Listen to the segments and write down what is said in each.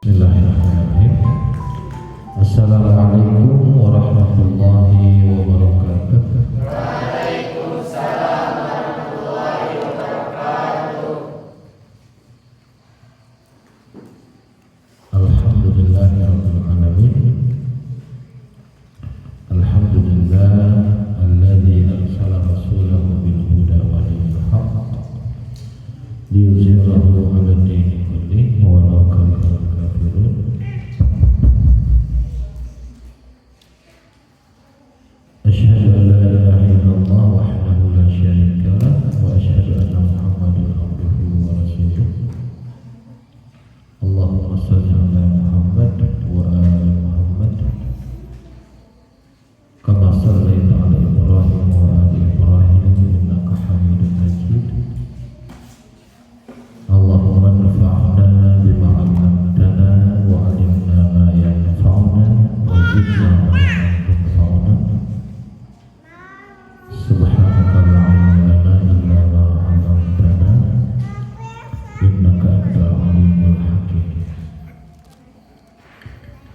Bismillahirrahmanirrahim. Assalamualaikum warahmatullahi wabarakatuh. Waalaikumsalam warahmatullahi wabarakatuh. Alhamdulillahirabbil alamin. Alhamdulillah alladzi arsala rasulahu bil huda wa dinil haqq liyuzhirahu 'ala dini kullihi walau karihal kafirun. Asyhadu an la ilaha illallah wahdahu la syarika lah wa asyhadu anna Muhammadan abduhu wa rasuluh. Allahumma shalli ala Muhammad wa ali Muhammad kama shallaita ala Ibrahim wa ali Ibrahim innaka Hamidum Majid. Allahumma anfa'na bima 'allamtana wa 'allimna ma yanfa'una wa zidna 'ilman yanfa'una. Subhanaka la 'ilma lana illa ma 'allamtana innaka antal 'alimul hakim.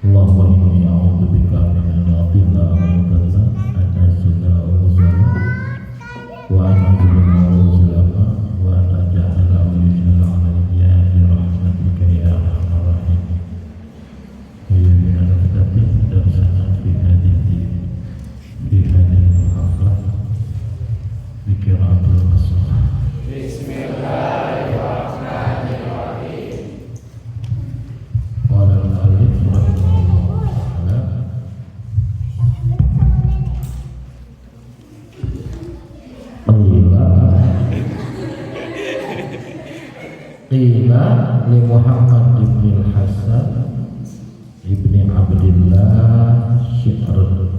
Allahumma inni a'udzu bika min an-nadhilla wa an-nadhalla an azilla wa uzalla wa an azilla wa uzlama wa an aj'ala wa yuj'ala 'alayya bi rahmatika ya arhamar rahimin. Ya bina nafdati darsana fi hadhihi haflah bi qira'atil qasas. Bismillahirrahmanirrahim. Qala al-alif rahimahullah ta'ala Qila li Muhammad ibn al-Hasan ibn Abdillah Syi'r,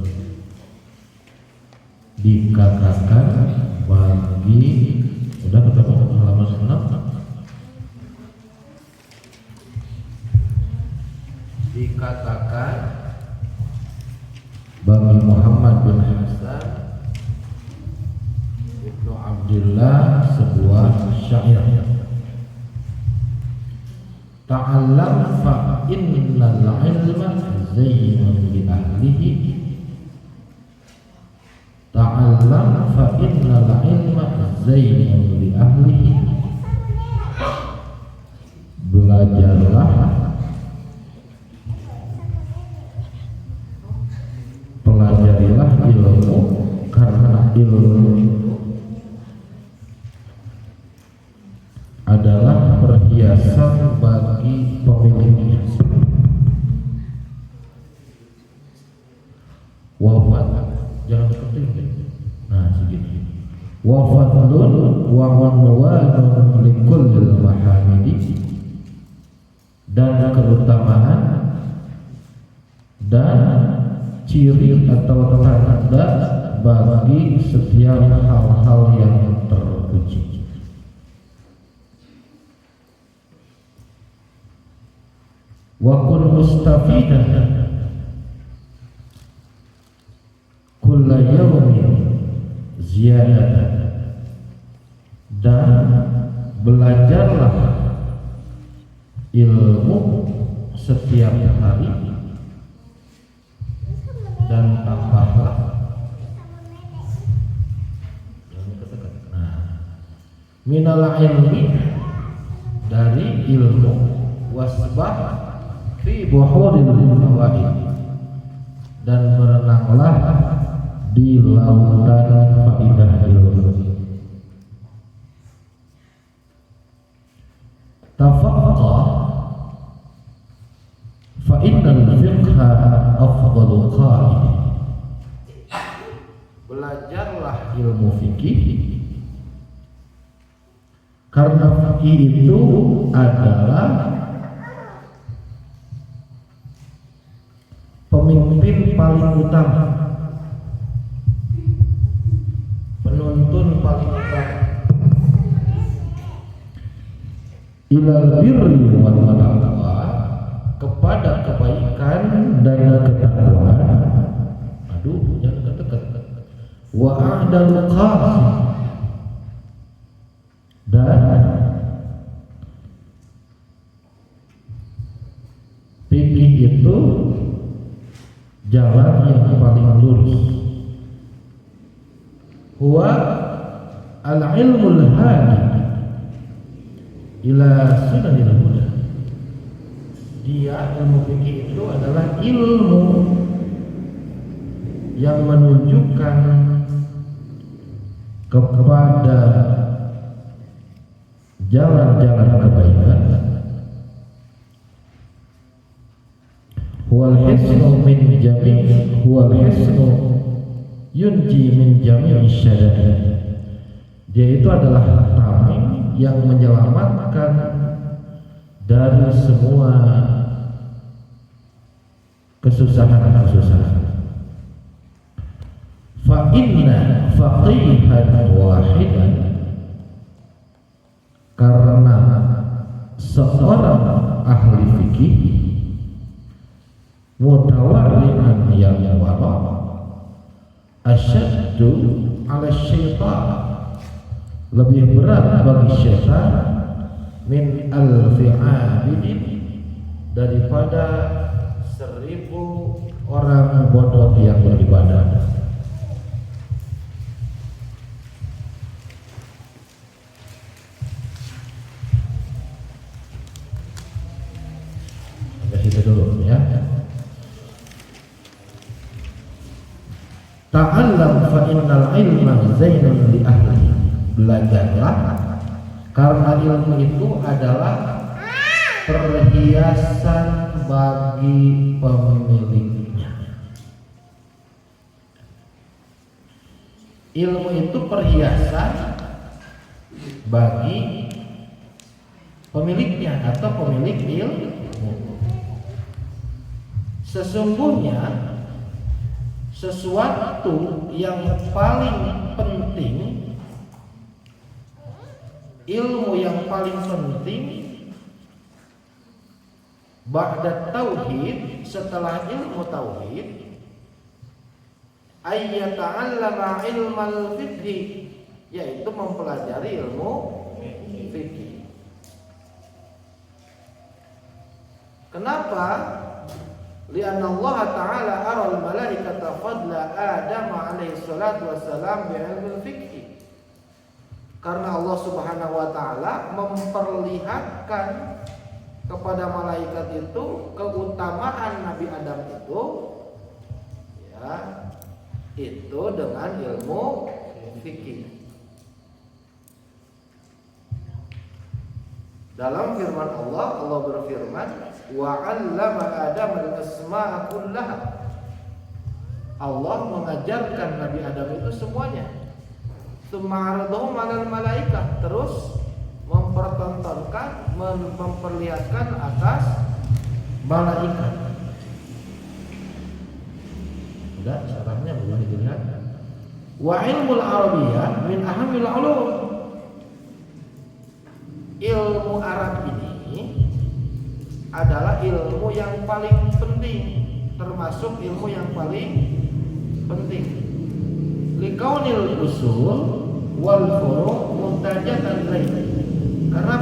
dikatakan bagi, udah ketemu halaman 6, dikatakan bagi Muhammad bin Hasan ibnu Abdillah sebuah syair. Ta'allam fa innal ilma zainun li ahlihi. Ta'allam fa innal ilma zainun li ahlihi. Belajarlah, pelajarilah ilmu, karena ilmu adalah perhiasan bagi pemiliknya. Wafat, jangan diketik. Nah, segini. Wafatlun wa unwanun likullil mahamidi, dan keutamaan dan ciri atau tanda bagi setiap hal-hal yang terpuji. Wa kun mustafidan kulla yawmin ziyadatan, dan belajarlah ilmu setiap hari dan tambahlah. Minal ilmi, dari ilmu, wasbah fi buhuril fawaid, dan berenanglah di lautan faidah ilmu. Tafaqqah fa innal fiqha afdalu qaid, belajarlah ilmu fikih, karena fikih itu adalah pemimpin paling utama, penuntun paling utama, ilal birri wal taqwa, kepada kebaikan dan ketakwaan. Aduh, jangan dekat-dekat. Wa a'dal qasim, dan jalan yang paling lurus. Huwa al-ilmul hadi ila sunanil huda. Dia, ilmu fikih itu adalah ilmu yang menunjukkan kepada jalan-jalan kebaikan. Huwal hisnu min jami' huwal hisnu yunji min jami'i syada'id. Dia itu adalah tameng yang menyelamatkan dari semua kesusahan-kesusahan. Fa inna faqihan wahidan, karena seorang ahli fikih mutawarri'an yang wara asyaddu ala syaitan, lebih berat bagi syaitan min alfi abidin, daripada 1000 orang bodoh yang beribadah. Itu dulu ya. Ta'allam fa innal ilma zainun li ahli. Belajarlah karena ilmu itu adalah perhiasan bagi pemiliknya. Ilmu itu perhiasan bagi pemiliknya atau pemilik ilmu. Sesungguhnya sesuatu yang paling penting, ilmu yang paling penting ba'da tauhid, setelah ilmu tauhid, ayyata'allama ilmal fiqh, yaitu mempelajari ilmu fikih. Kenapa? Lianna Allah Ta'ala aral malaikata fadla Adam alaihi salatu wassalam bi'ilmil fiqh. Karena Allah Subhanahu wa Ta'ala memperlihatkan kepada malaikat itu keutamaan Nabi Adam itu, ya, itu dengan ilmu fikih. Dalam firman Allah, Allah berfirman, wa 'allama Adam al-asma'a kullaha. Allah mengajarkan Nabi Adam itu semuanya. Tsumma 'alal malaikat, terus mempertontonkan, memperlihatkan atas malaikat. Enggak, syarahnya belum dilihat. Wa ilmul arabiyyah min ahamil ulum. Ilmu Arab ini adalah ilmu yang paling penting, termasuk ilmu yang paling penting. Likaunil usul wal furu' muntajatan lain. Karena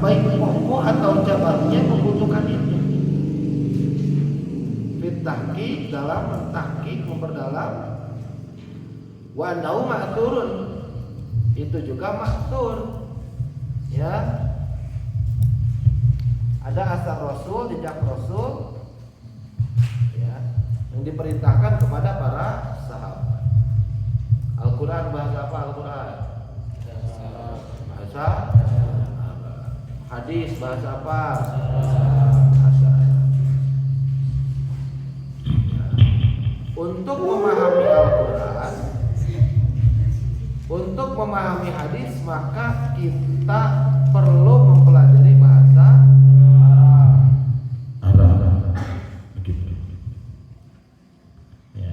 baik pokok atau cabangnya membutuhkan itu. Fitahki, dalam mentahkik, memperdalam. Wa annahu ma'thurun, itu juga ma'thur. Ya, ada asar Rasul, jejak Rasul, ya, yang diperintahkan kepada para sahabat. Al-Quran bahasa apa? Al-Quran bahasa hadis, bahasa apa? Bahasa. Untuk memahami Al-Quran, untuk memahami hadis, maka kita perlu mempelajari bahasa Arab. Begitu. Ya.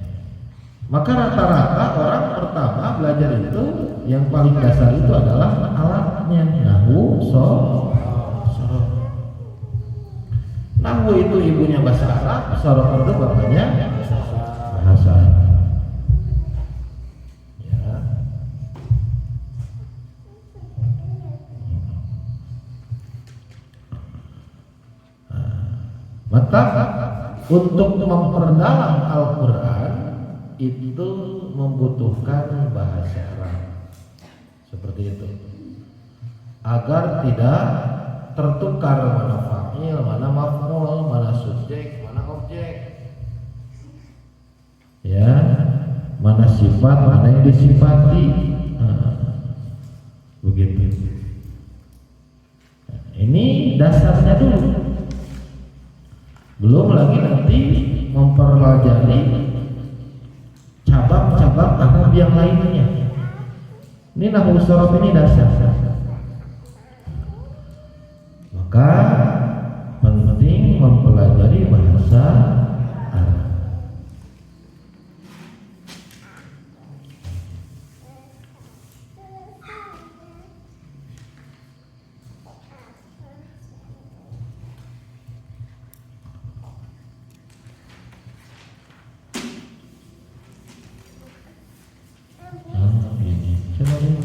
Maka rata-rata orang pertama belajar itu yang paling dasar itu adalah alatnya, nahwu, sorof. Nahwu itu ibunya bahasa Arab, sorof itu bapaknya bahasa Arab. Maka untuk memperdalam Al-Quran itu membutuhkan bahasa Arab, seperti itu, agar tidak tertukar mana fa'il, mana maf'ul, mana subjek, mana objek, ya, mana sifat, mana yang disifati, begitu. Ini dasarnya dulu, belum lagi nanti mempelajari cabang-cabang Arab yang lainnya. Ini nahwu sorof ini dasar. Maka penting mempelajari bahasa Arab. Ini coba dulu.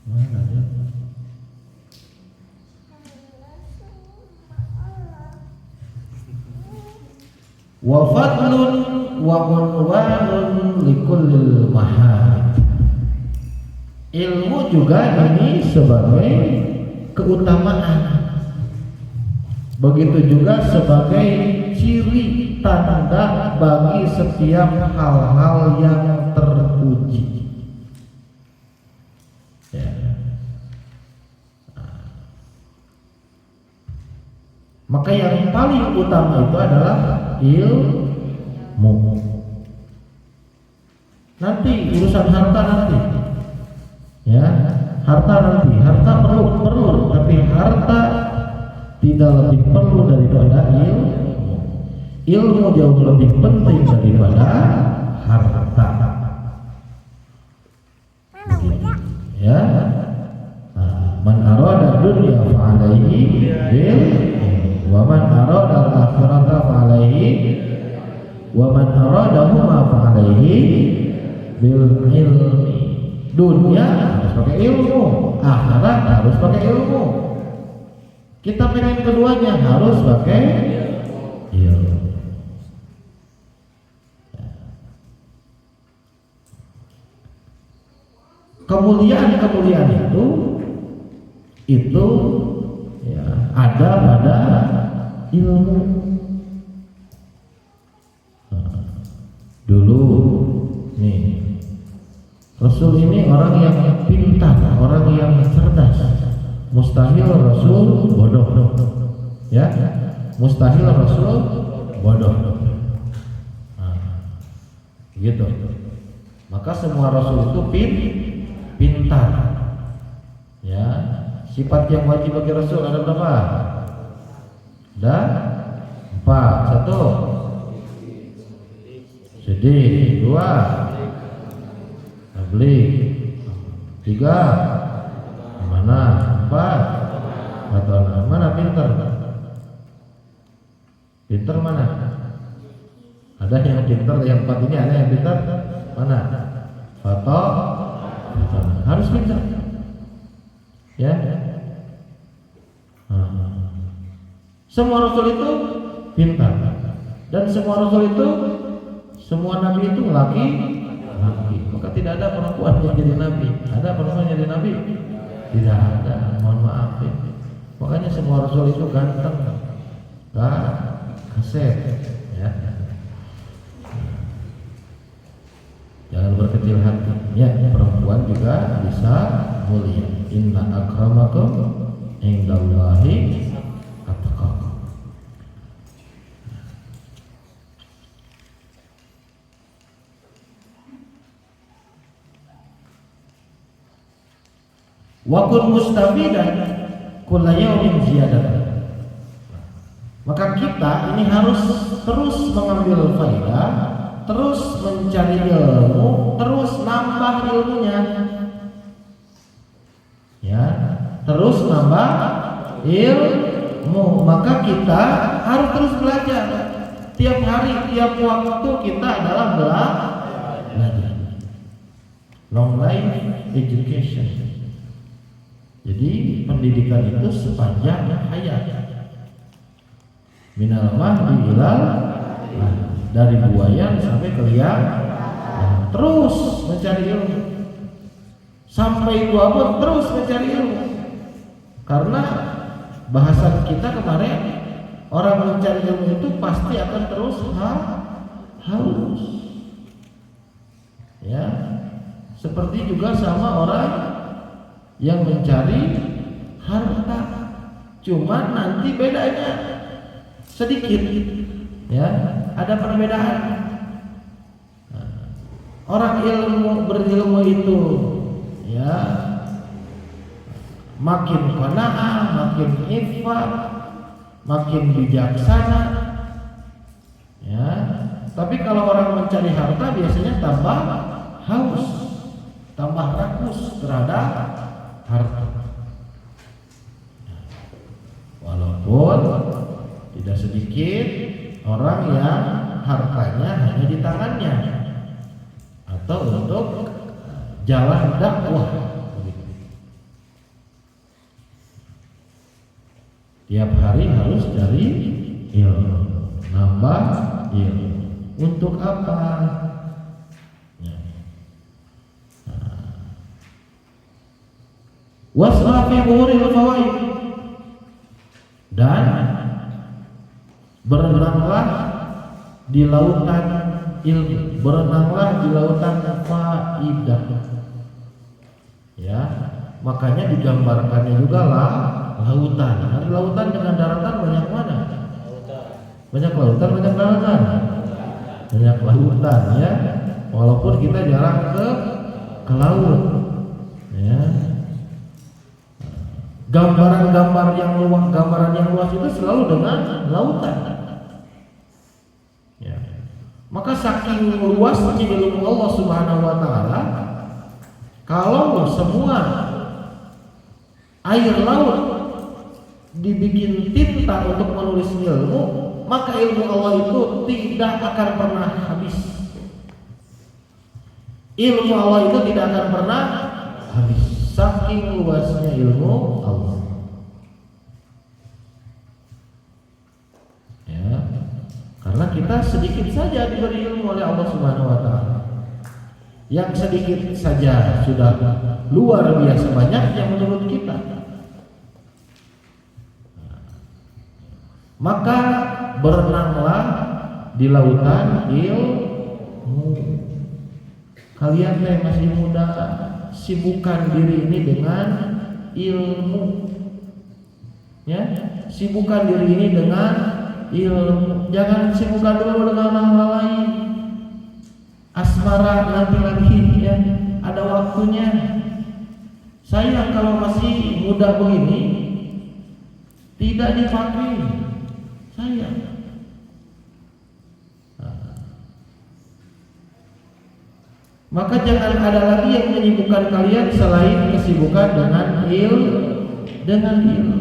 Mana dia? Wa fadlun wa unwanun likullil mahad. Ilmu juga ini sebagai keutamaan, begitu juga sebagai ciri tanda bagi setiap hal-hal yang terpuji. Ya. Maka yang paling utama itu adalah ilmu. Nanti urusan harta nanti, ya, harta nanti, harta perlu, tapi harta tidak lebih perlu daripada ilmu. Ilmu jauh lebih penting daripada harta. Begitu, ya. Man arada dunya fa alaihi bil, wa man arada al-akhirata fa alaihi, wa man aradahuma fa alaihi bil ilmi. Dunia harus pakai ilmu, akhirat harus pakai ilmu. Kita pengen keduanya harus pakai ilmu. Kemuliaan itu ya, ada pada ilmu. Dulu nih, Rasul ini orang yang pintar, orang yang cerdas. Mustahil Rasul bodoh, ya, mustahil Rasul bodoh, gitu. Maka semua Rasul itu pintar, ya. Sifat yang wajib bagi Rasul ada berapa? Ada 4. 1, sedih. 2, tabligh. 3, amanah. 4, fatona. Mana pintar? Pintar mana? Ada yang pintar, yang 4 ini ada yang pintar? Mana? Harus pintar, ya. Semua Rasul itu pintar, dan semua Rasul itu, semua Nabi itu laki. Maka tidak ada perempuan yang jadi Nabi. Ada perempuan yang jadi Nabi? Tidak ada. Mohon maaf ya. Makanya semua Rasul itu ganteng, kasep, ya. Jangan berkecil hati, ya. Perempuan juga bisa mulia. Inna akramakum indallahi atqakum. Wa kun mustafidan kulla yawmin ziyadatan. Maka kita ini harus terus mengambil faedah, terus mencari ilmu, terus nambah ilmunya, ya, terus nambah ilmu. Maka kita harus terus belajar. Tiap hari, tiap waktu kita adalah belajar. Long life education. Jadi pendidikan itu sepanjang hayat. Minal mahdi ilal dari buaya sampai ke liang, terus mencari ilmu sampai tua pun terus mencari ilmu. Karena bahasan kita kemarin, orang mencari ilmu itu pasti akan terus haus. Ya, seperti juga sama orang yang mencari harta, cuman nanti bedanya sedikit, ya, ada perbedaan. Orang berilmu itu, ya, makin qanaah, makin ifat, makin bijaksana, ya. Tapi kalau orang mencari harta biasanya tambah haus, tambah rakus terhadap harta. Walaupun tidak sedikit orang yang hartanya hanya di tangannya atau untuk jalan dakwah. Tiap hari harus cari ilmu, nambah ilmu. Untuk apa? Wasra fi buhuril fawaid, dan berenanglah di lautan ilmu, berenanglah di lautan faidah. Ya, makanya digambarkannya juga lah lautan. Ada lautan dengan daratan banyak mana? Banyak lautan, banyak daratan. Banyak lautan, ya. Walaupun kita jarang ke laut, ya. Gambaran yang luas itu selalu dengan lautan. Ya. Maka saking luasnya ilmu Allah Subhanahu wa taala, kalau semua air laut dibikin tinta untuk menulis ilmu, maka ilmu Allah itu tidak akan pernah habis. Ilmu Allah itu tidak akan pernah habis. Saking luasnya ilmu Allah. Ya, karena kita sedikit saja diberi ilmu oleh Allah Subhanahu wa taala. Yang sedikit saja sudah luar biasa banyaknya menurut kita. Maka berenanglah di lautan ilmu. Kalian yang masih muda, sibukkan diri ini dengan ilmu, ya, sibukkan diri ini dengan ilmu. Jangan sibukkan dulu dengan hal lain. Asmara nanti lagi, ya, ada waktunya. Sayang kalau masih muda begini tidak dipakai, sayang. Maka jangan ada lagi yang menyibukkan kalian selain kesibukan dengan ilmu.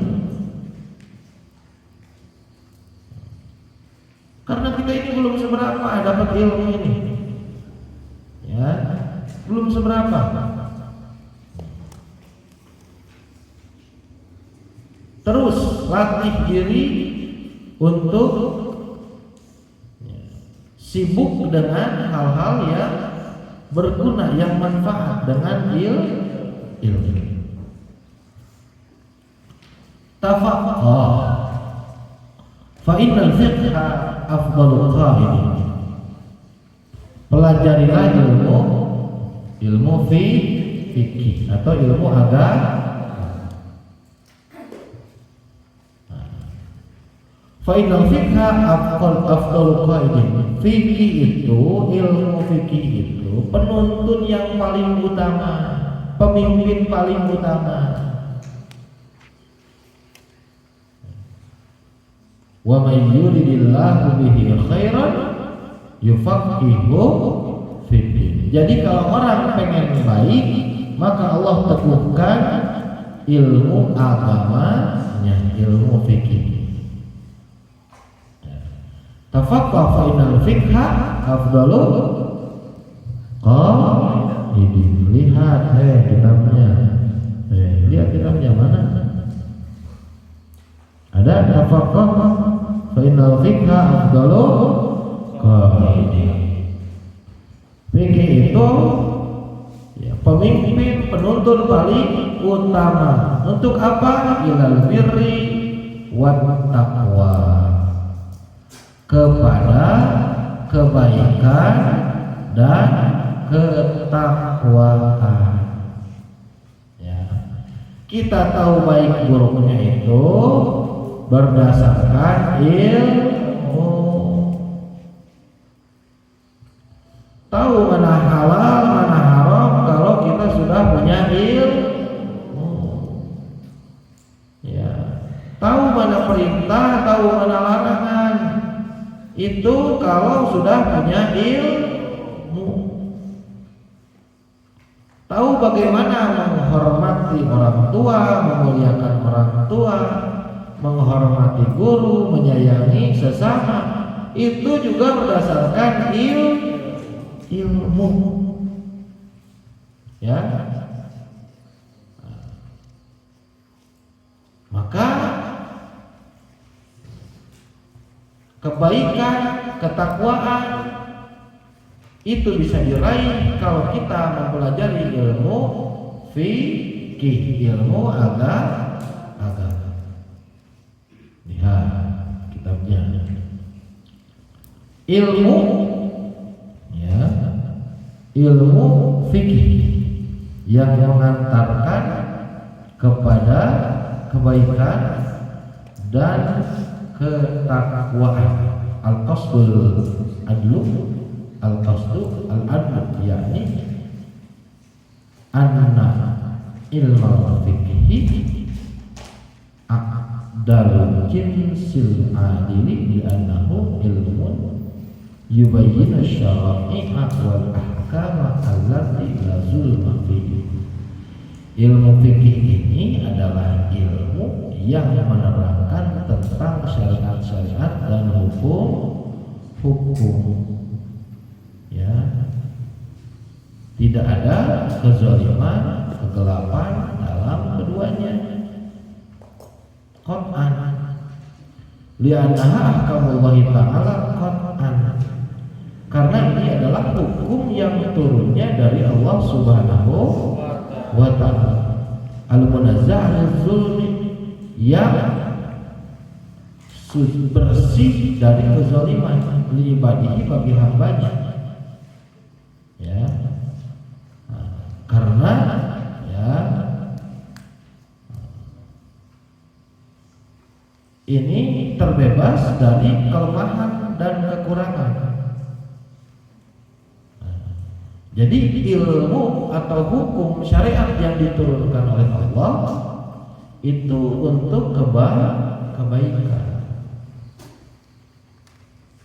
Karena kita ini belum seberapa dapat ilmu ini, ya, belum seberapa. Terus latih diri untuk sibuk dengan hal-hal yang berguna, yang manfaat dengan ilmu. Tafaqqah fa innal fiqha afdalul qa'idin. Pelajarilah ilmu fikih atau ilmu agama. Fa innal fiqha afdalul qa'idin. Fikih itu, ilmu fikih itu penuntun yang paling utama, pemimpin paling utama. Wa may yuridillahu bihi khairan yufaqihu fiddin. Jadi kalau orang pengen baik, maka Allah teguhkan ilmu agamanya, ilmu fikih. Tafaqqah fa innal fiqha afdalul qa'idin. Lihat kitabnya. Lihat kitabnya ya, pemimpin penuntun paling utama untuk apa? Ilal birri wat taqwa, kepada kebaikan dan ketakwaan. Ya. Kita tahu baik buruknya itu berdasarkan ilmu. Tahu mana halal, mana haram kalau kita sudah punya ilmu. Ya. Tahu mana perintah, tahu mana larangan. Itu kalau sudah punya ilmu. Tahu bagaimana menghormati orang tua, memuliakan orang tua, menghormati guru, menyayangi sesama. Itu juga berdasarkan ilmu. Ya. Maka kebaikan, ketakwaan itu bisa diraih kalau kita mempelajari ilmu fikih, ilmu agama. Lihat kitabnya. Ilmu, ya, ilmu fikih yang mengantarkan kepada kebaikan dan ketakwaan. Al-qasdul adlu, al-qasdu al-adlu, yakni anna ilmu fikih aqdal jinsil adili li'annahu ilmun yubayyinu syara'i'a wal ahkama allati la zulma fihi. Ilmu fikih ini adalah ilmu yang menerangkan tentang syariat-syariat dan hukum. Ya, tidak ada kezaliman, kegelapan dalam keduanya. Qur'an, li'annaha ahkamullahi ta'ala Qur'an, karena ini adalah hukum yang turunnya dari Allah Subhanahu wa ta'ala. Al-munazzah al-zulmi, yang bersih dari kezaliman, liibadihi, bagi hambanya. Ya, karena ya ini terbebas dari kelemahan dan kekurangan. Jadi ilmu atau hukum syariat yang diturunkan oleh Allah itu untuk kebaikan.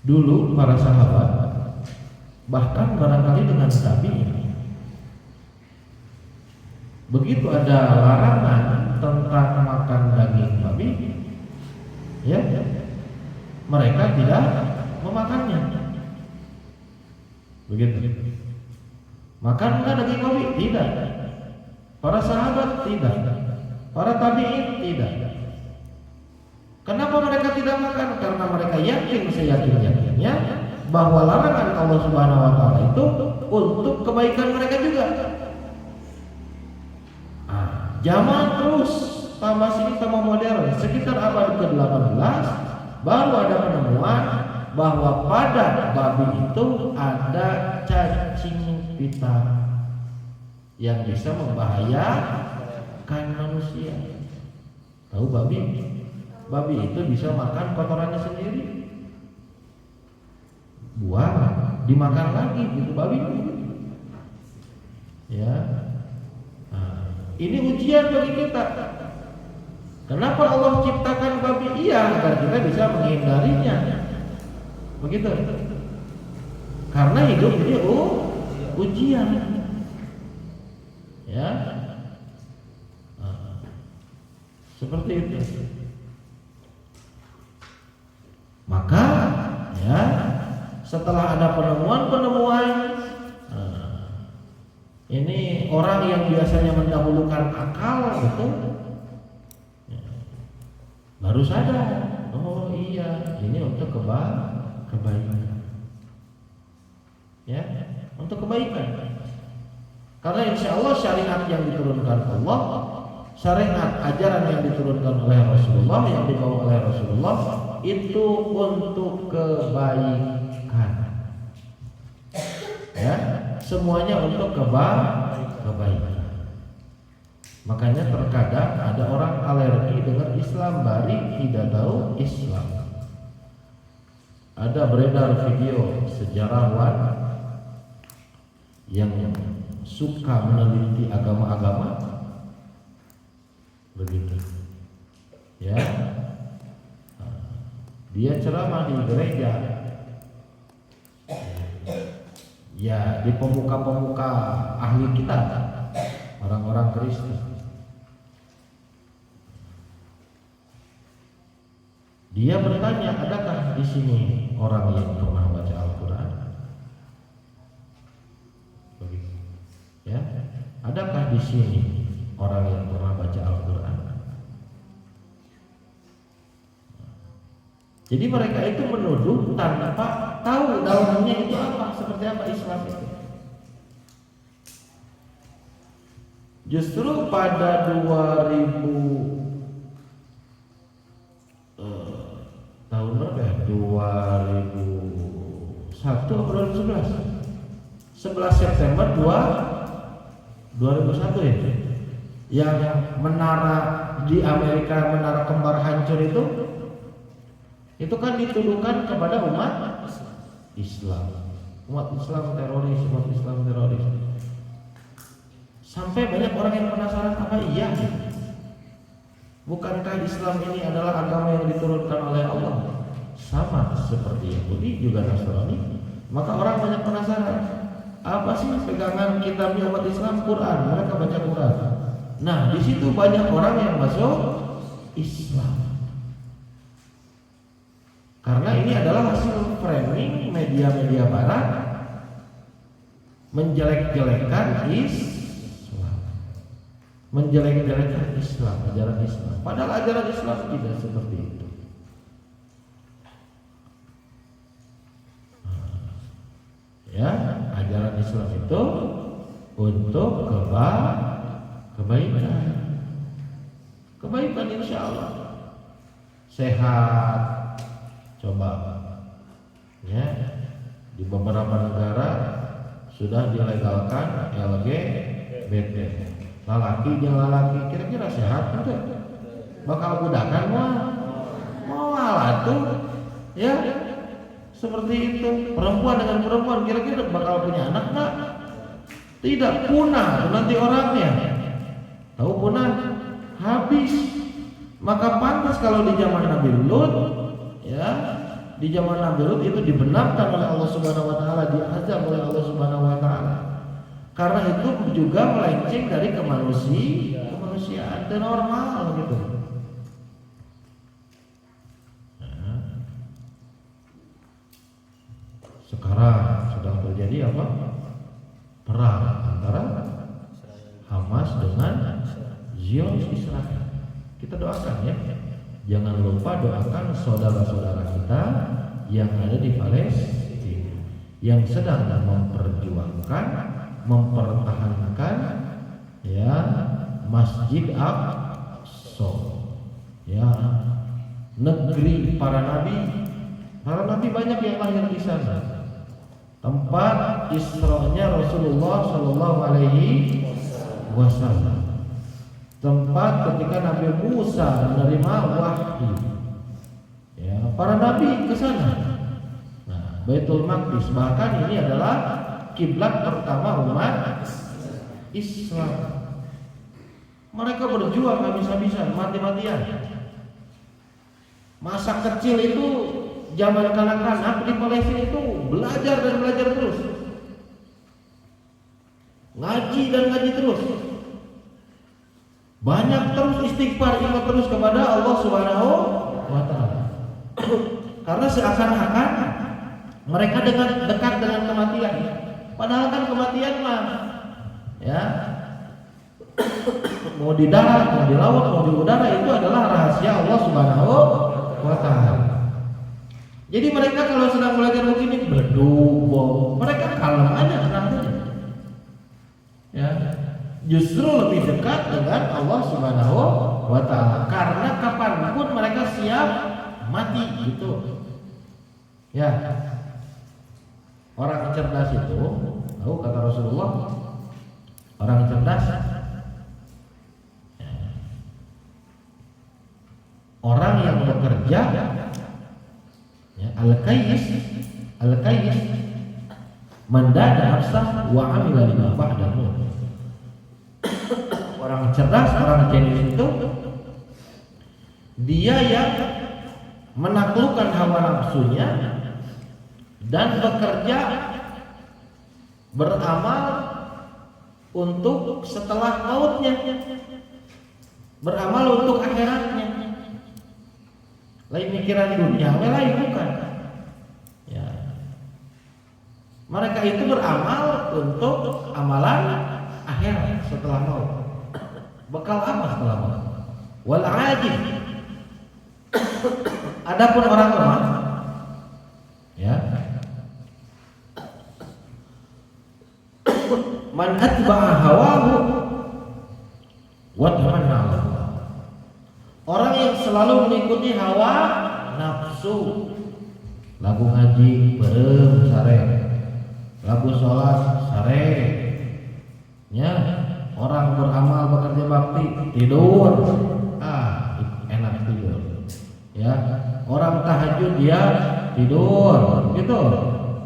Dulu para sahabat, bahkan barangkali dengan tabi'in, begitu ada larangan tentang makan daging babi, ya, mereka tidak memakannya. Begitu. Makan daging babi? Tidak. Para sahabat tidak. Para tabi'in tidak. Kenapa mereka tidak makan? Karena mereka yakin, seyakin-yakinnya bahwa larangan Allah Subhanahu wa ta'ala itu untuk kebaikan mereka juga. Zaman terus tambah sini tambah modern. Sekitar abad ke-18 baru ada penemuan bahwa pada babi itu ada cacing pita yang bisa membahayakan manusia. Tahu babi? Babi itu bisa makan kotorannya sendiri, buang, dimakan lagi, gitu babi. Ya, ini ujian bagi kita. Kenapa Allah ciptakan babi? Iya, agar kita bisa menghindarinya. Begitu. Karena hidup ini ujian. Ya, seperti itu. Maka ya, setelah ada penemuan-penemuan, ini orang yang biasanya mendahulukan akal, betul, ya, baru sadar, oh iya, ini untuk kebaikan, ya, untuk kebaikan. Karena insya Allah syariat yang diturunkan Allah, syariat ajaran yang diturunkan oleh Rasulullah, yang dibawa oleh Rasulullah itu untuk kebaikan. Ya, semuanya untuk kebaikan. Makanya terkadang ada orang alergi dengan Islam, bari tidak tahu Islam. Ada beredar video sejarawan yang suka meneliti agama-agama begitu, ya. Dia ceramah di gereja, ya, di pemuka-pemuka ahli kitab, orang-orang Kristen. Dia bertanya, adakah di sini orang yang pernah baca Al-Quran? Begitu, ya. Adakah di sini orang yang pernah baca Al-Quran? Jadi mereka itu menuduh tanpa tahu dalamnya itu apa, seperti apa Islam itu. Justru pada 2000 tahun berapa ya? 2001 atau 2011? 11 September 2001 ya. Yang menara di Amerika, menara kembar hancur itu kan dituduhkan kepada umat Islam. Umat Islam teroris, umat Islam teroris. Sampai banyak orang yang penasaran, apa iya gitu? Bukankah Islam ini adalah agama yang diturunkan oleh Allah? Sama seperti Yahudi juga Nasrani. Maka orang banyak penasaran, apa sih pegangan kitabnya umat Islam? Quran. Mereka baca Quran. Nah, di situ banyak orang yang masuk Islam. Karena ini adalah hasil framing media-media barat menjelek-jelekan Islam, menjelek-jelekan Islam, ajaran Islam. Padahal ajaran Islam tidak seperti itu. Ya, ajaran Islam itu untuk kebaikan insya Allah. Sehat, coba ya, di beberapa negara sudah dilegalkan LGBT. Lalaki jeung lalaki kira-kira sehat enggak? Bakal budakan mau tuh ya, seperti itu. Perempuan dengan perempuan kira-kira bakal punya anak enggak? Tidak, punah nanti orangnya. Tahu punah? Habis. Maka pantas kalau di zaman Nabi Lut, ya, di zaman Nabi Lut itu dibenarkan oleh Allah Subhanahu wa taala, diazab oleh Allah Subhanahu wa taala. Karena itu juga melenceng dari kemanusiaan dan normal gitu. Nah, sekarang sedang terjadi apa? Perang antara Hamas dengan Zionis Israel. Kita doakan ya. Jangan lupa doakan saudara-saudara kita yang ada di Palestina, yang sedang memperjuangkan, mempertahankan ya Masjid Aqsa, ya, negeri para nabi. Para nabi banyak yang lahir di sana. Tempat Isra-nya Rasulullah Shallallahu Alaihi Wasallam. Tempat ketika Nabi Musa menerima wahyu, ya, para nabi ke sana. Nah, Baitul Maqdis, bahkan ini adalah kiblat pertama umat Islam. Mereka berjuang habis-habisan, mati-matian. Masa kecil itu, zaman kanak-kanak di Palestina itu belajar dan belajar terus, ngaji dan ngaji terus. Banyak terus istighfar, ingat terus kepada Allah Subhanahu wa taala. Karena seakan-akan mereka dekat dengan kematian. Padahal kan kematian mah ya, mau di darat, mau di laut, mau di udara, itu adalah rahasia Allah Subhanahu wa taala. Jadi mereka kalau sedang belajar begini berdua, mereka kalem aja, tenang aja. Ya, justru lebih dekat dengan Allah Subhanahu wa taala karena kapanpun mereka siap mati gitu. Ya. Orang cerdas itu, tahu kata Rasulullah, orang cerdas orang yang bekerja ya, al-qayyis mendada nafsah wa amila lima ba'dahu. Orang cerdas, orang jenius itu dia yang menaklukkan hawa nafsunya dan bekerja beramal untuk setelah mautnya, beramal untuk akhiratnya. Lain mikiran dunia, lain bukan. Ya. Mereka itu beramal untuk amalan akhirat setelah maut. Bekal apa setelah maut? Wal ajil. Adapun orang lemah, ya, man atba'a hawahu wa tamanna 'ala Allah. Orang yang selalu mengikuti hawa nafsu. Lagu ngaji beureum sare. Lagu sholat sare. Ya, orang beramal bekerja bakti tidur. Enak tidur. Ya, orang tahajud dia tidur, gitu.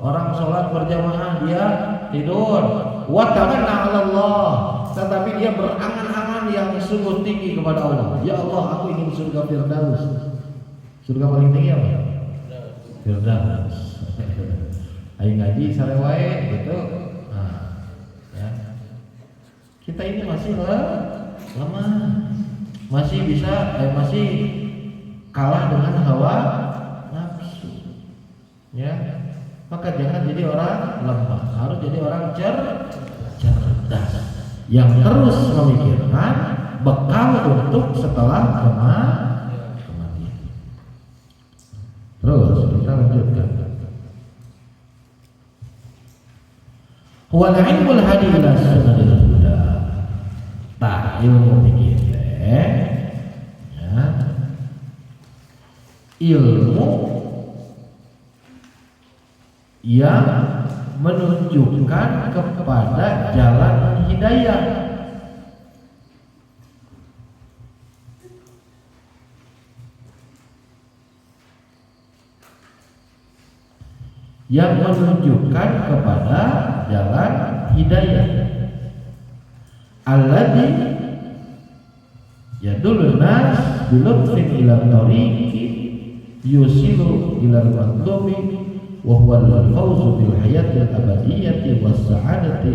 Orang sholat berjamaah dia tidur. Wa tamanna 'ala Allah, tetapi dia berangan-angan yang sungguh tinggi kepada Allah. Ya Allah, aku ingin surga Firdaus. Surga paling tinggi apa? Firdaus. Ayo ngaji sare wae gitu. Nah, ya. Kita ini masih lemah. Masih bisa masih kalah dengan hawa nafsu. Ya. Maka jangan jadi orang lemah, harus jadi orang cerdas yang terus memikirkan bekal untuk setelah kematian. Terus kita lanjutkan. Wal ilmul hadi ila sunnil huda. Ilmu fikih ya. Ilmu yang menunjukkan kepada jalan hidayah. Yang menunjukkan kepada jalan hidayah. Alladzi yadulun nas bilutfin ila tariqi yusilu ila al-matlubi wa huwa al-fawzu bil hayati al-abadiyyati was sa'adati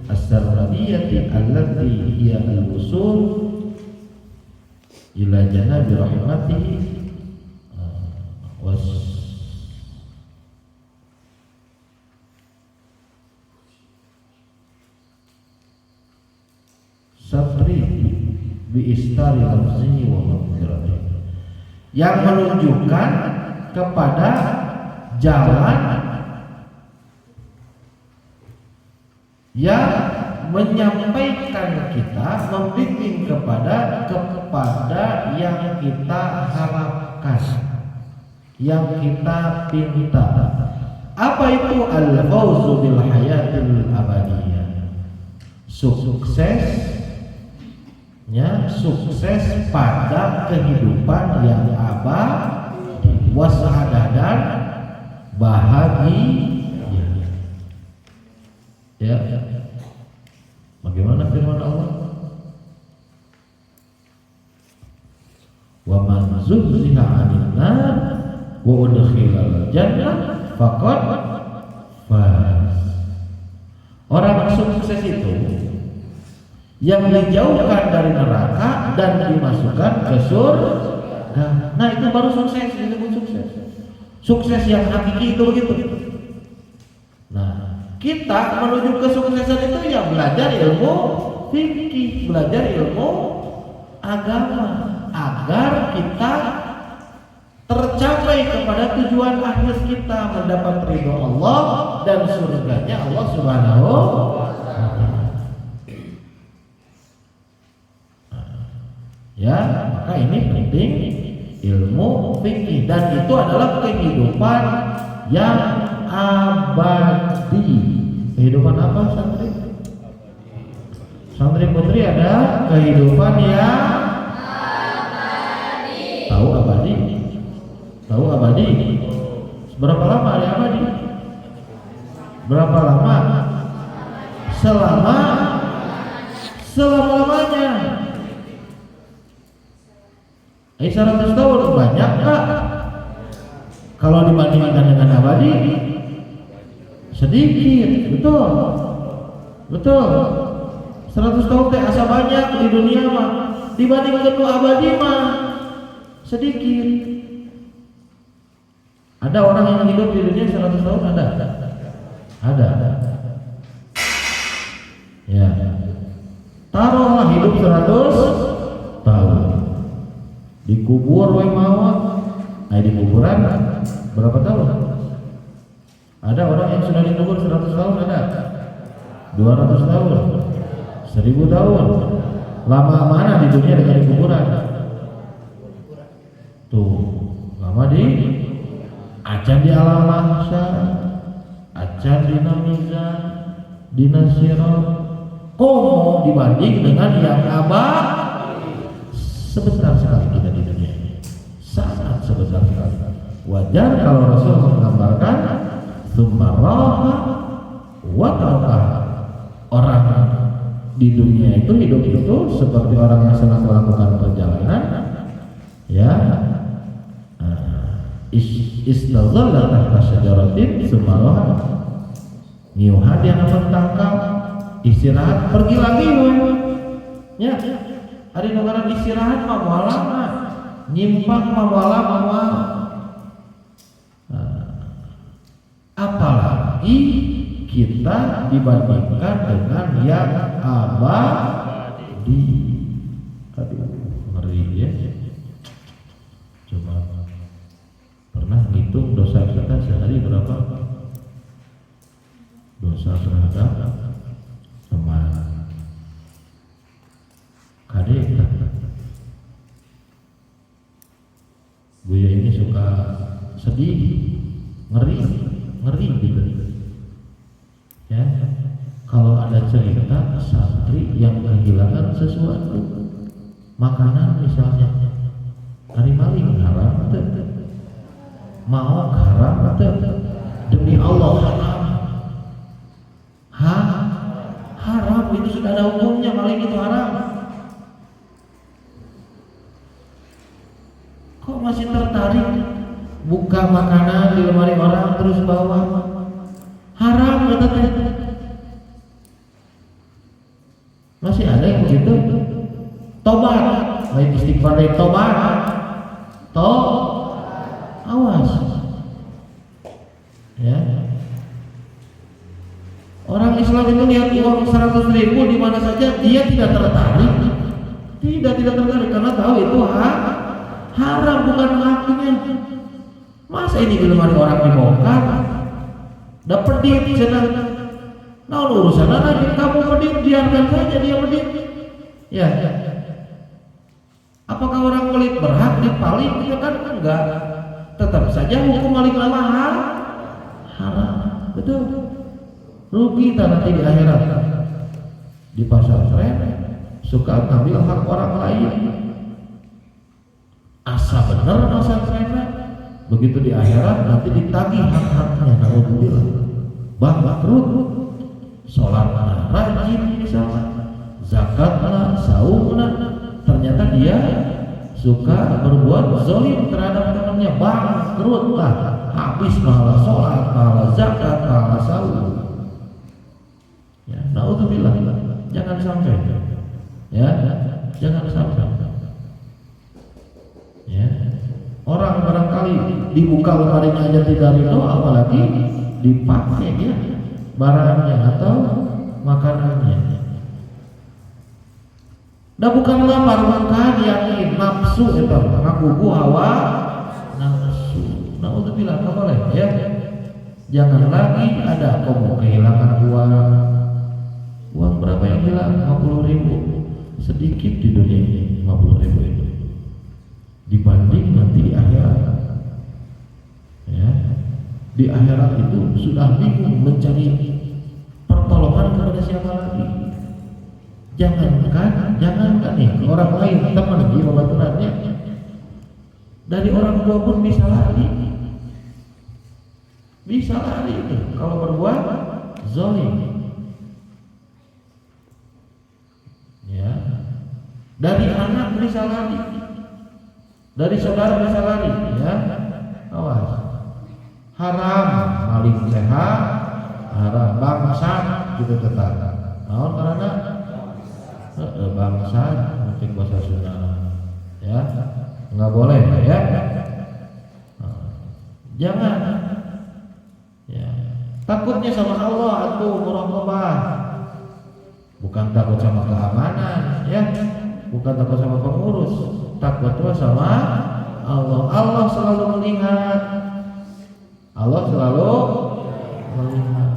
as-sarmadiyyati allati hiya al-wusul ila janabi rahmatihi was sabri bi istari lafzihi wa maghfirati, yang menunjukkan kepada jalan yang menyampaikan kita, membimbing kepada yang kita harapkan, yang kita pinta. Apa itu al-fawzu bil hayatil abadiyah? Sukses pada kehidupan yang abadi, wasa'adah dan bahagia. Ya. Bagaimana firman Allah? Wa man zuhziha 'anil nar wa udkhilal jannah faqad faz. Orang sukses itu yang dijauhkan dari neraka dan dimasukkan ke surga. Nah, itu baru sukses, disebut sukses. Sukses yang hakiki itu begitu. Nah, kita menuju kesuksesan itu ya belajar ilmu fikih, belajar ilmu agama agar kita tercapai kepada tujuan akhir kita, mendapat ridho Allah dan surganya Allah Subhanahu wa ta'ala. Ya, maka ini penting ilmu fikih, dan itu adalah kehidupan yang abadi. Kehidupan apa santri? Santri putri ada kehidupan yang abadi. Tahu abadi? Tahu abadi? Berapa lama hari abadi? Berapa lama? Selama-lamanya. 100 tahun banyak kak? Kalau dibandingkan dengan abadi sedikit, betul. 100 tahun teh asa banyak di dunia mah, dibandingkan dengan abadi mah sedikit. Ada orang yang hidup di dunia 100 tahun ada. Ya. Taruhlah hidup 100 tahun. Dikubur we mawa. Di kuburan berapa tahun? Ada orang yang sudah dikubur 100 tahun ada. 200 tahun. 1000 tahun. Lama mana di dunia dengan di kuburan? Tuh, lama di acan di alam mahsyar, acan di mizan, di sirat. Komo dibanding dengan yang sebentar sekali kita di dunia ini, sangat sebentar sekali. Wajar kalau Rasul menggambarkan tsumma wa tarakaha. Orang di dunia itu hidup itu seperti orang yang sedang melakukan perjalanan, ya. Istazalla tahta syajaratin tsumma raha. Nyuhan dia tangkal, istirahat, pergi lagi ya. Hari negara istirahat mah lama, nyimpang mah lama. Apalagi kita dibandingkan dengan yang abadi. Aduh, ngeri ya. Coba pernah ngitung dosa kita sehari berapa? Dosa terhadap teman kadek. Buya ini suka sedih, ngeri gitu. Ya, kalau ada cerita santri yang kehilangan sesuatu, makanan misalnya, hari maling haram, mau haram, demi Allah haram itu sudah ada hukumnya, maling itu haram. Kok masih tertarik buka makanan di lemari orang terus bawa? Haram kata teh. Masih ada yang begitu? Tobat, lain istighfar dari tobat. Awas. Ya. Orang Islam itu lihat uang 100.000 di mana saja dia tidak tertarik. Tidak tertarik karena tahu itu haram, bukan haknya. Masa ini di lemari orang dibongkar? Dapat pedit senang. Nah urusan lagi kamu pedit, biarkan saja dia pedit. Ya. Apakah orang pelit berhak dipaling? Ya kan enggak. Tetap saja hukum maling lama haram. Betul. Rugi kita nanti di akhirat. Di pesantren suka ngambil hak orang lain. Asa bener pesantrennya. Begitu di akhirat nanti ditagih hak-haknya. Alhamdulillah. Bangkrut. Sholat rajin misalnya, zakatlah, saumlah, ternyata dia suka berbuat zalim terhadap temannya, bangkrut lah, habis pahala sholat, pahala zakat, pahala saum. Ya, naudzubillah, jangan sampai, ya, jangan sampai. Ya, orang barangkali dibuka lemarinya aja tidak ridho, apalagi dipakai dia barangnya atau makanannya. Dah bukan lapar, makan yakin nafsu itu ngagugu hawa nafsu. Naudzubillah, nggak boleh ya. Jangan lagi ada kamu kehilangan uang berapa yang hilang? 50.000. Sedikit di dunia ini 50.000 ini. dibanding nanti di akhirat. Ya, di akhirat itu sudah bingung mencari pertolongan kepada siapa lagi. Jangankan nih ke orang lain, teman di babaturannya, dari orang tua pun bisa lari itu kalau berbuat zalim. Ya, dari anak bisa lari, dari saudara bisa lari. Ya, awas. Haram, maling sehat, haram, bangsa gitu tetap. Nah, karena bangsa mungkin bahasa Sunda, ya nggak boleh ya. Jangan, ya takutnya sama Allah atau muraqabah, bukan takut sama keamanan, ya bukan takut sama pengurus, takutnya sama Allah. Allah selalu melihat. Allah selalu melihat.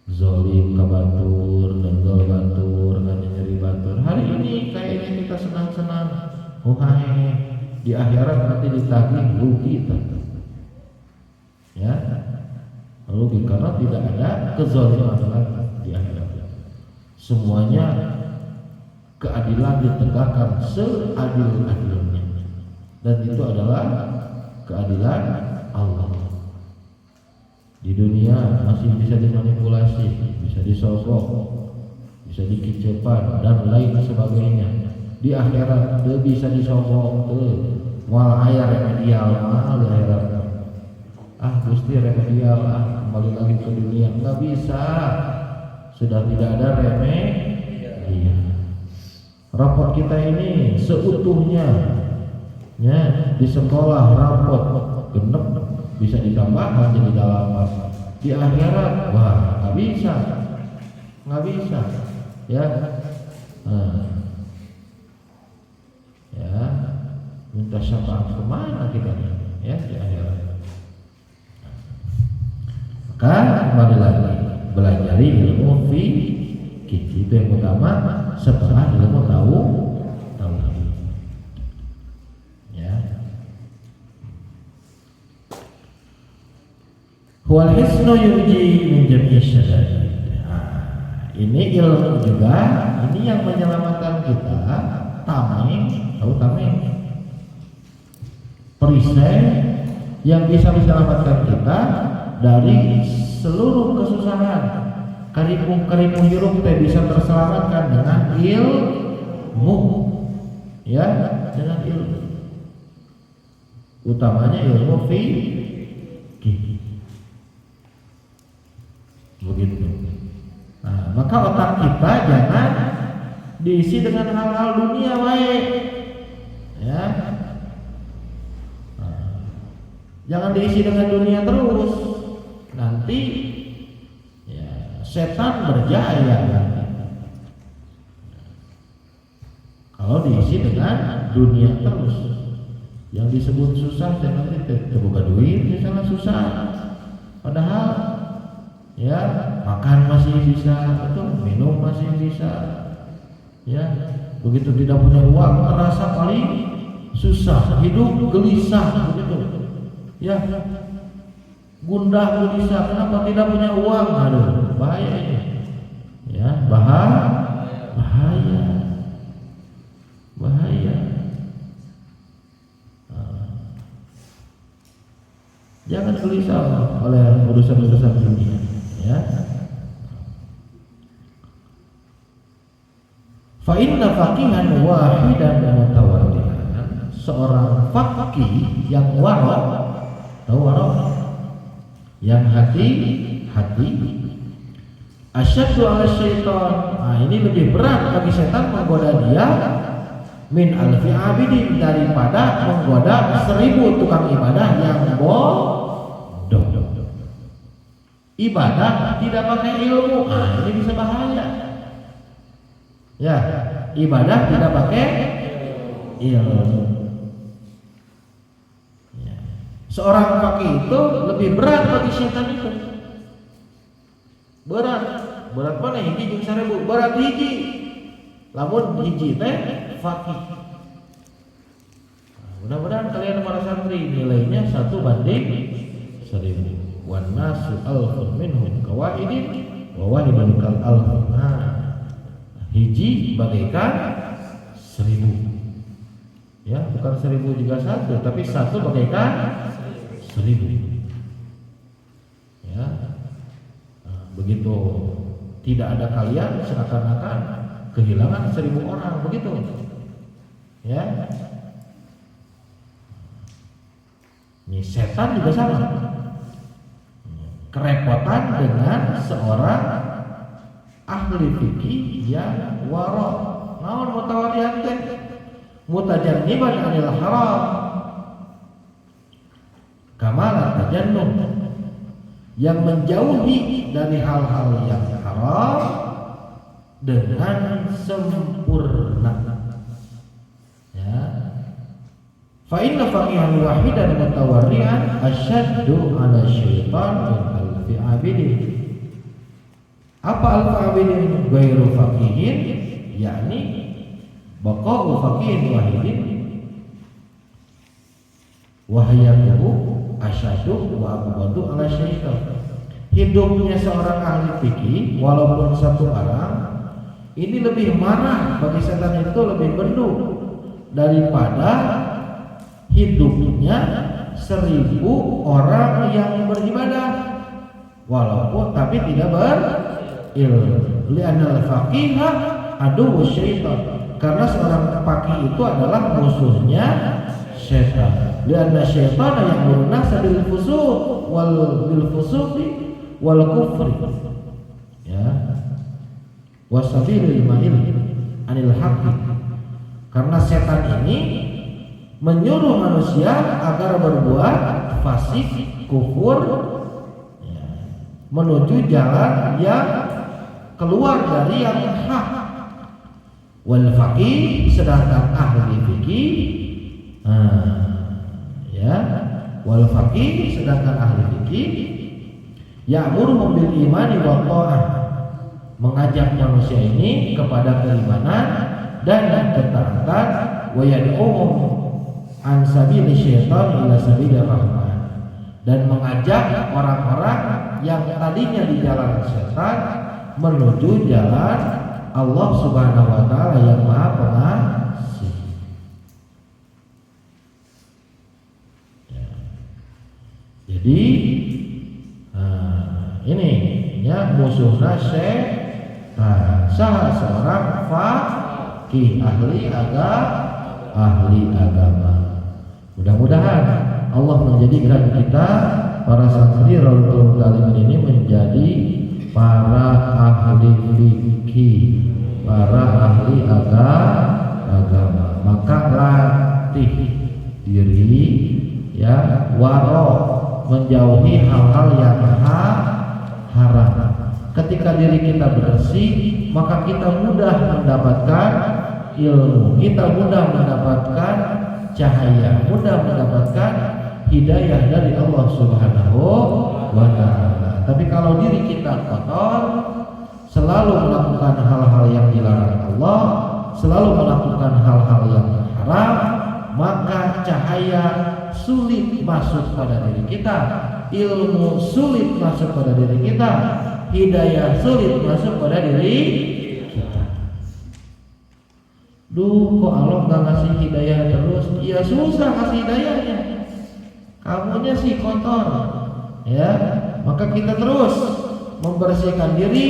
Zolim ke batur, dengkel batur, nyeri batur. Hari ini kayaknya kita senang-senang, di akhirat nanti ditagih rugi, ya rugi karena tidak ada kezaliman lagi di akhirat. Semuanya keadilan ditegakkan seadil-adilnya, dan itu adalah keadilan Allah. Di dunia masih bisa dimanipulasi, bisa disogok, bisa dikicepan dan lain sebagainya. Di akhirat dia bisa disogok, mual aya remedial mahal di akhirat. Gusti remedial, kembali lagi ke dunia, nggak bisa. Sudah tidak ada remedial. Rapot kita ini seutuhnya, ya di sekolah rapot genep bisa ditambahkan jadi dalaman. Di akhirat wah nggak bisa, ya. Ya minta syafaat kemana kita nih, ya di akhirat. Maka kembali lagi belajar ilmu fikih itu yang utama setelah ilmu tahu. Wal hisnu yuji min jami'i syada'id. Ini ilmu juga, ini yang menyelamatkan kita. Tameng, tahu tameng? Perisai yang bisa menyelamatkan kita dari seluruh kesusahan. Karimu hirup teh bisa terselamatkan dengan ilmu. Ya, dengan ilmu. Utamanya ilmu fikih. Begitu. Nah, maka otak kita jangan diisi dengan hal-hal dunia baik, ya. Jangan diisi dengan dunia terus. Nanti, ya, setan berjaya. Kalau diisi dengan dunia terus, yang disebut susah, nanti terbuka duit, misalnya susah. Padahal ya makan masih bisa, betul, minum masih bisa, ya begitu tidak punya uang terasa paling susah, hidup gelisah, begitu, ya gundah gelisah, kenapa tidak punya uang, aduh bahaya ini, ya bahaya. Jangan gelisah oleh urusan-urusan dunia. Ya. Fa inna faqihan wahidan mutawaddi'an. Seorang faqih yang wara, tahu wara? Yang hati asyaddu 'ala syaitan. Nah, ini lebih berat bagi setan menggoda dia min alfi abidin daripada menggoda 1000 tukang ibadah yang bodoh. Ibadah tidak pakai ilmu, ini bisa bahaya. Ya, ibadah tidak pakai ilmu. Ya. Seorang faqih itu lebih berat bagi setan itu. Berat mana hiji jeung 1000, berat hiji. Lamun hiji teh faqih. Mudah-mudahan kalian para santri nilainya 1:1000. Wan nasu alfun minhum kawaidin wa wahidun kal alf. Hiji bagaikan 1000. Ya, bukan 1000 juga satu, tapi satu bagaikan 1000. Ya, begitu tidak ada kalian seakan-akan kehilangan 1000 orang, begitu. Ya, ini setan juga sama. Kerepotan dengan seorang ahli fikih yang wara, naon mutawarian teh mutajanniban anil haram kamala tajannub, yang menjauhi dari hal-hal yang haram dengan sempurna. Ya, fa inna faqihan wahidan mutawarrian asyaddu ala syaitan min alfi abidin. Apa alfi abidin? Ghairu faqihin, yakni baqa'u faqihin wahidin wahayatuhu asyadu wa abadu ala syaitan. Hidupnya seorang ahli fikih walaupun satu orang ini lebih marah bagi setan, itu lebih bendung daripada hidupnya 1000 orang yang beribadah walaupun tapi tidak berilmu. Li'anal faqihah adu syaitan, karena seorang faqih itu adalah musuhnya syaitan. Lianna syaitana ya'muru nasa bil fusuq wal kufri. Ya. Wasabilil ma'il anil haqqi. Karena setan ini menyuruh manusia agar berbuat fasik, kufur, ya, menuju jalan yang keluar dari yang hak. Wal faqih, sedangkan ahli fikih, ya, wal faqih, sedangkan ahli fikih ya'muru bil imani wa tha'ah, mengajak manusia ini kepada keimanan dan ketaatan, wa yad'uhum an sabili syaitan ila sabilir rahman, dan mengajak orang-orang yang tadinya di jalan setan menuju jalan Allah Subhanahu wa taala yang Maha Pengasih. Jadi ini ya musuhna setan, salah seorang faqih ahli agama. Mudah-mudahan Allah menjadikan kita para santri Raudhatul Muta'allimin ini menjadi para ahli fikih, para ahli agama. Maka latih diri, ya, waro, menjauhi hal-hal yang haram. Ketika diri kita bersih, maka kita mudah mendapatkan ilmu, kita mudah mendapatkan cahaya, mudah mendapatkan hidayah dari Allah Subhanahu wa ta'ala. Tapi kalau diri kita kotor, selalu melakukan hal-hal yang dilarang Allah, selalu melakukan hal-hal yang haram, maka cahaya sulit masuk pada diri kita, ilmu sulit masuk pada diri kita, hidayah sulit masuk pada diri kita. Duh, kok Allah gak ngasih hidayah terus? Ya susah kasih hidayahnya, kamunya sih kotor, ya. Maka kita terus membersihkan diri,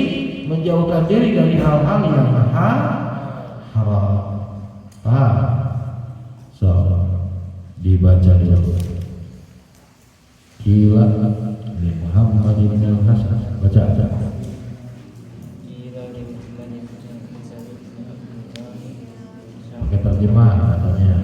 menjauhkan diri dari hal-hal yang haram. Paham? So, dibaca dulu. Kila li Muhammad ibn al-Hasan. Baca aja. Pakai terjemahan katanya.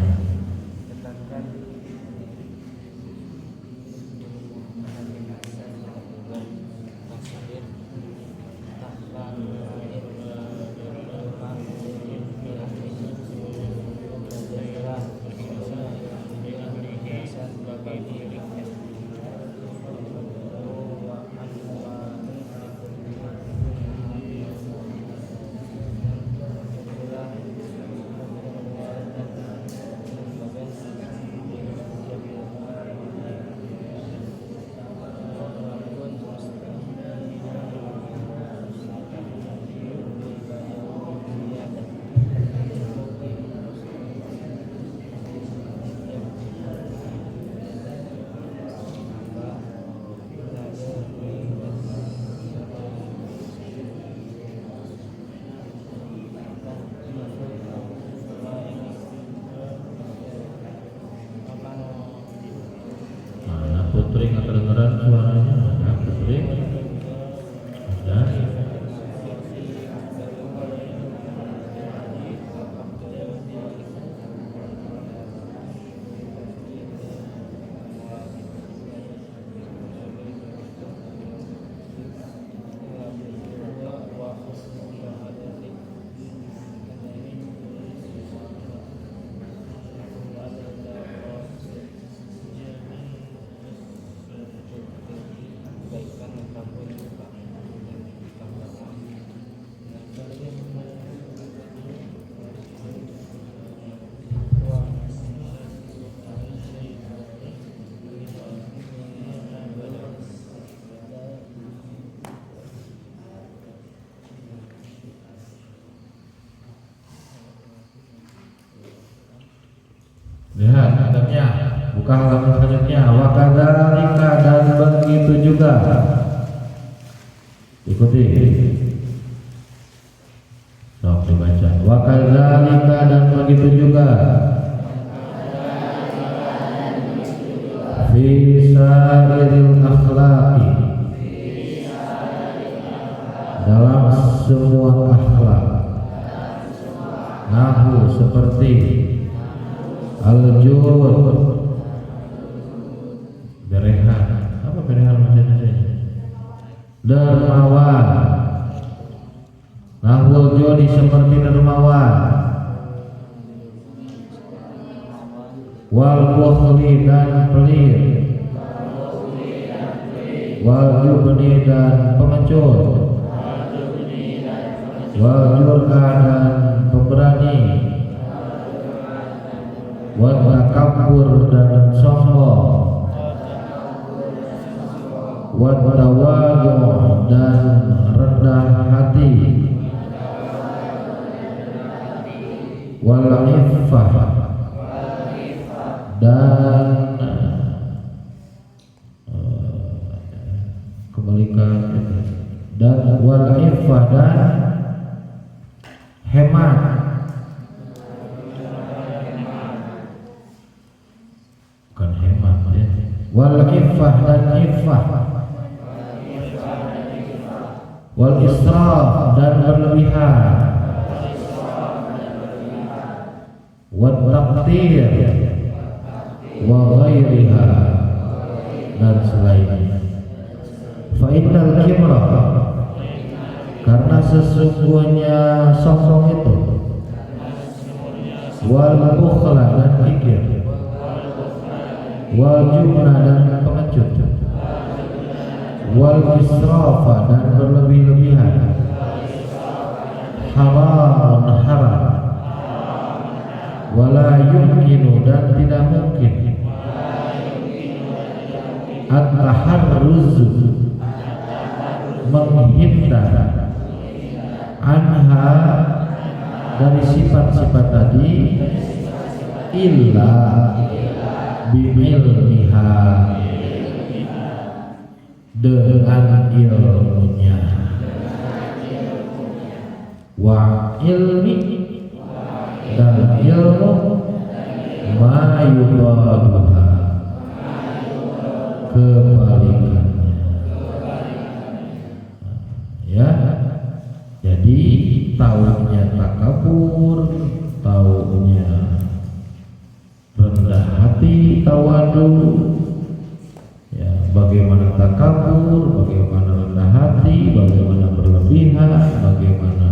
Putri nggak kedengeran suaranya? Ada Putri? Ada. Lihat adabnya, buka halaman selanjutnya. Wa kadzalika, dan begitu juga. Ikuti. Sok dibaca. Wa kadzalika, dan begitu juga. Fi sa'iril akhlaqi, dalam semua akhlak. Nahu, seperti al-jud, berehan. Apa berehan maksudnya? Dermawan. Nahwul judi, seperti dermawan. Wal bukhli, dan pelit. Wal jubni, dan pengecut. Wal jur'a, dan pemberani. Wa takabbur, dan sombong. Wa tawadu', dan rendah hati. Wal iffah, dan kebalikan, dan wal iffah, dan hemat. Bukan hemat ya. Wal iffah, dan iffah. Wal israf, dan berlebihan. Wat taqdir, wa ghairiha, dan selainnya. Fa innal kibra, karena sesungguhnya sombong itu. Wal bukhla, dan kikir. Wal jubna, dan pengecut. Wal israfa, dan berlebih-lebihan. Haram, haram. Wala yumkinu, dan tidak mungkin. At-taharruz, menghindar. Anha, dari sifat-sifat tadi. Illa bi'ilmiha, dengan ilmunya. Wa ilmi, dan ilmu. Ma yubaduha, kebalikannya. Ya, jadi taunya takabur, taunya rendah hati, tawadu. Ya, bagaimana takabur, bagaimana rendah hati, bagaimana berlebihan, bagaimana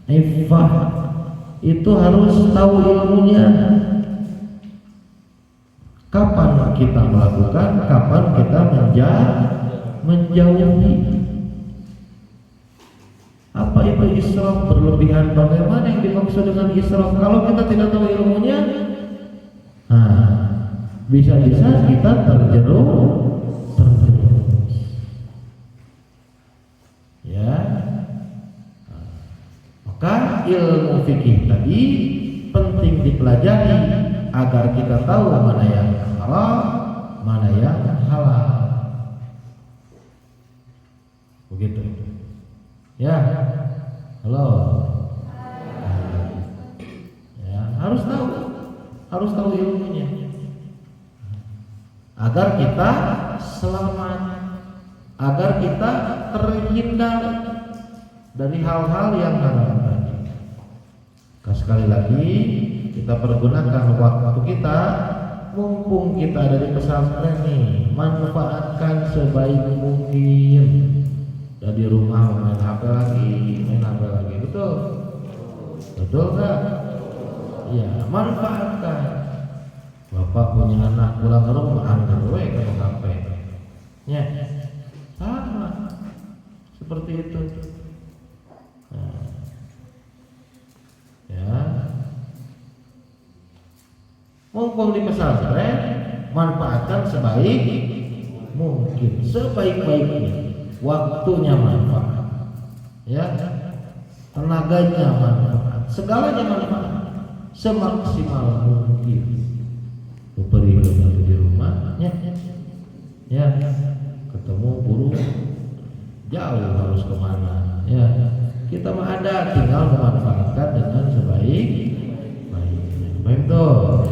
iffah, itu harus tahu ilmunya. Kapan kita melakukan, kapan kita menjauhi. Apa itu israf, berlebihan? Bagaimana yang dimaksud dengan israf? Kalau kita tidak tahu ilmunya, bisa-bisa kita terjerumus. Ya. Maka ilmu fikih tadi penting dipelajari agar kita tahu mana yang haram, mana yang halal. Begitu. Ya. Halo. Ya, harus tahu ilmunya. Agar kita selamat, agar kita terhindar dari hal-hal yang haram tadi. Sekali lagi kita pergunakan waktu kita, mumpung kita ada di pesantren nih, manfaatkan sebaik mungkin. Dari rumah main HP lagi, betul? Betul nggak? Ya, manfaatkan. Bapak punya anak pulang ke rumah, anggar we ke HP. Ya, sama seperti itu. Nah, ya, mumpung di pesantren, manfaatkan sebaik mungkin, sebaik-baiknya. Waktunya manfaat, ya, tenaganya manfaat, segalanya manfaat, semaksimal mungkin. Beri di rumah, ya, ketemu guru jauh harus kemana, ya, kita mah ada, tinggal memanfaatkan dengan sebaik-baiknya. Baik tuh.